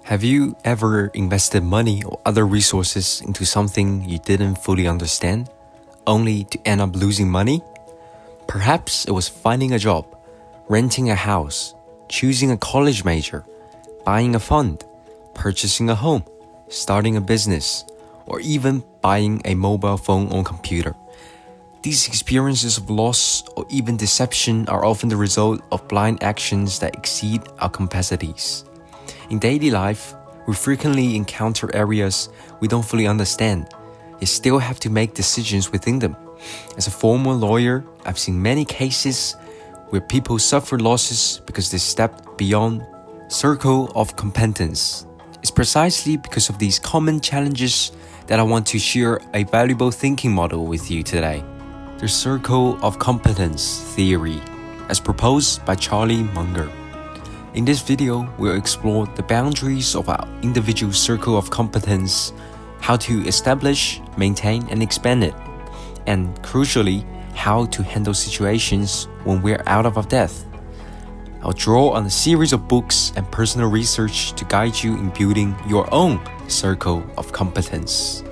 Have you ever invested money or other resources into something you didn't fully understand, only to end up losing money? Perhaps it was finding a job, renting a house, choosing a college major, buying a fund, purchasing a home, starting a business, or even buying a mobile phone or computer. These experiences of loss or even deception are often the result of blind actions that exceed our capacities. In daily life, we frequently encounter areas we don't fully understand, yet still have to make decisions within them. As a former lawyer, I've seen many cases where people suffer losses because they stepped beyond circle of competence. It's precisely because of these common challenges that I want to share a valuable thinking model with you today. The Circle of Competence theory, as proposed by Charlie Munger. In this video, we'll explore the boundaries of our individual circle of competence, how to establish, maintain, and expand it, and crucially, how to handle situations when we're out of our depth. I'll draw on a series of books and personal research to guide you in building your own circle of competence.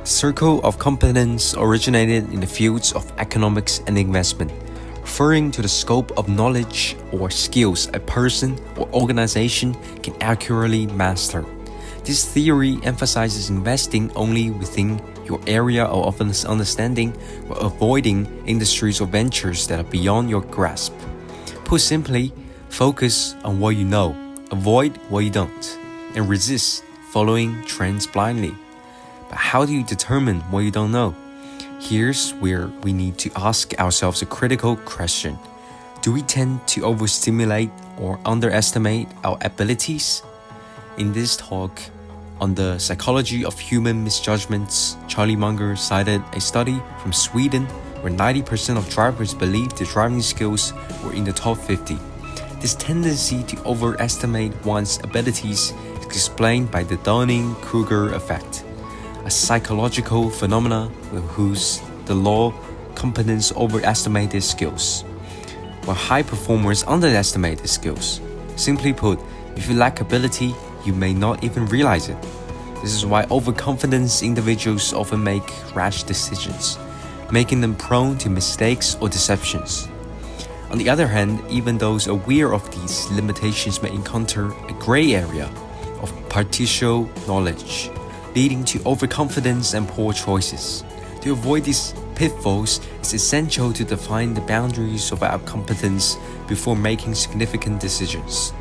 Circle of competence originated in the fields of economics and investment, referring to the scope of knowledge or skills a person or organization can accurately master. This theory emphasizes investing only within your area of understanding while avoiding industries or ventures that are beyond your grasp. Put simply, focus on what you know, avoid what you don't, and resist following trends blindly. But how do you determine what you don't know? Here's where we need to ask ourselves a critical question. Do we tend to overstimulate or underestimate our abilities? In this talk on the psychology of human misjudgments, Charlie Munger cited a study from Sweden where 90% of drivers believed their driving skills were in the top 50. This tendency to overestimate one's abilities is explained by the Dunning-Kruger effect, a psychological phenomenon with whose the law competence overestimate their skills, while high performers underestimate their skills. Simply put, if you lack ability, you may not even realize it. This is why overconfident individuals often make rash decisions, making them prone to mistakes or deceptions. On the other hand, even those aware of these limitations may encounter a gray area of partial knowledge, leading to overconfidence and poor choices. To avoid these pitfalls, it's essential to define the boundaries of our competence before making significant decisions.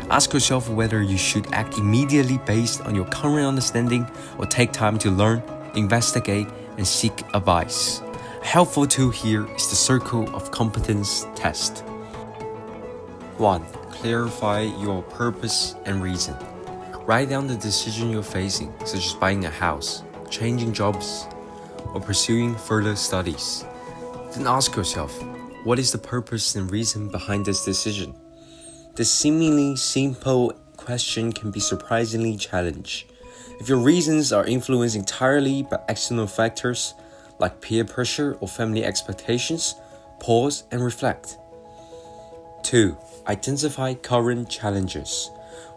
Ask yourself whether you should act immediately based on your current understanding or take time to learn, investigate, and seek advice. A helpful tool here is the Circle of Competence test. 1. Clarify your purpose and reason. Write down the decision you're facing, such as buying a house, changing jobs, or pursuing further studies. Then ask yourself, what is the purpose and reason behind this decision? This seemingly simple question can be surprisingly challenging. If your reasons are influenced entirely by external factors, like peer pressure or family expectations, pause and reflect. 2. Identify current challenges.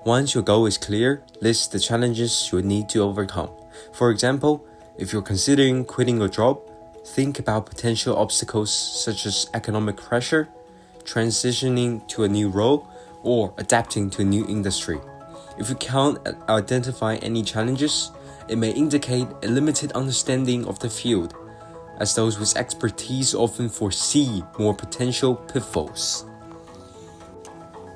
Once your goal is clear, list the challenges you need to overcome. For example, if you're considering quitting your job, think about potential obstacles such as economic pressure, transitioning to a new role, or adapting to a new industry. If you can't identify any challenges, it may indicate a limited understanding of the field, as those with expertise often foresee more potential pitfalls.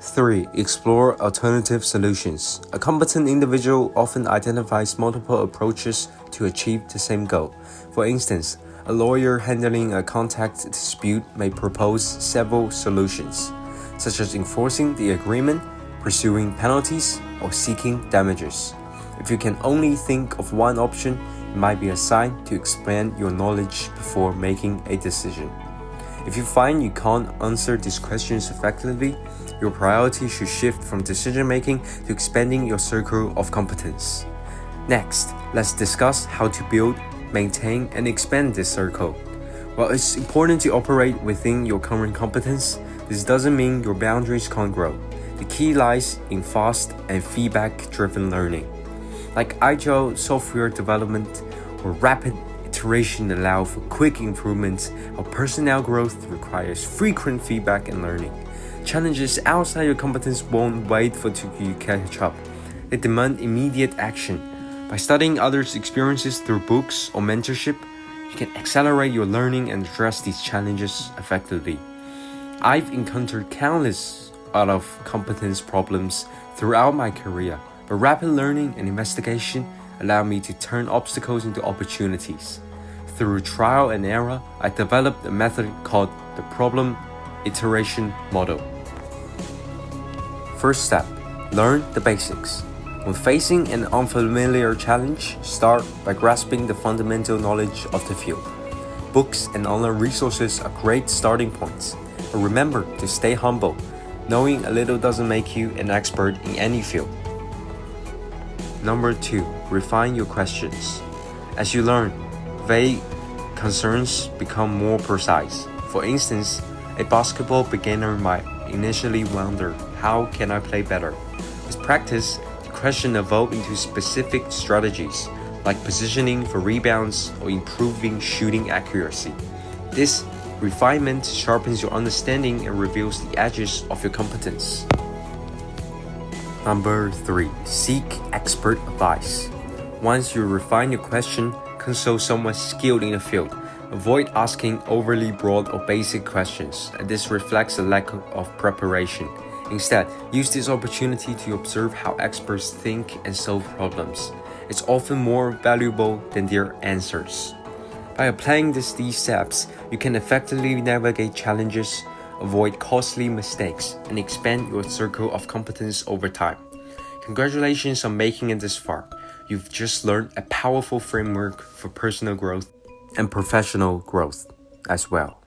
3. Explore alternative solutions. A competent individual often identifies multiple approaches to achieve the same goal. For instance, a lawyer handling a contract dispute may propose several solutions, such as enforcing the agreement, pursuing penalties, or seeking damages. If you can only think of one option, it might be a sign to expand your knowledge before making a decision. If you find you can't answer these questions effectively, your priority should shift from decision-making to expanding your circle of competence. Next, let's discuss how to build, maintain, and expand this circle. While it's important to operate within your current competence, this doesn't mean your boundaries can't grow. The key lies in fast and feedback-driven learning. Like agile software development, where rapid iteration allows for quick improvements, our personnel growth requires frequent feedback and learning. Challenges outside your competence won't wait for you to catch up. They demand immediate action. By studying others' experiences through books or mentorship, you can accelerate your learning and address these challenges effectively. I've encountered countless out-of-competence problems throughout my career, but rapid learning and investigation allowed me to turn obstacles into opportunities. Through trial and error, I developed a method called the problem iteration model. First step, learn the basics. When facing an unfamiliar challenge, start by grasping the fundamental knowledge of the field. Books and online resources are great starting points, but remember to stay humble. Knowing a little doesn't make you an expert in any field. Number 2, refine your questions. As you learn, vague concerns become more precise. For instance, a basketball beginner might initially wonder, how can I play better? With practice, the question evolves into specific strategies, like positioning for rebounds or improving shooting accuracy. This refinement sharpens your understanding and reveals the edges of your competence. Number 3, seek expert advice. Once you refine your question, consult someone skilled in the field. Avoid asking overly broad or basic questions, and this reflects a lack of preparation. Instead, use this opportunity to observe how experts think and solve problems. It's often more valuable than their answers. By applying these steps, you can effectively navigate challenges, avoid costly mistakes, and expand your circle of competence over time. Congratulations on making it this far. You've just learned a powerful framework for personal growth and professional growth as well.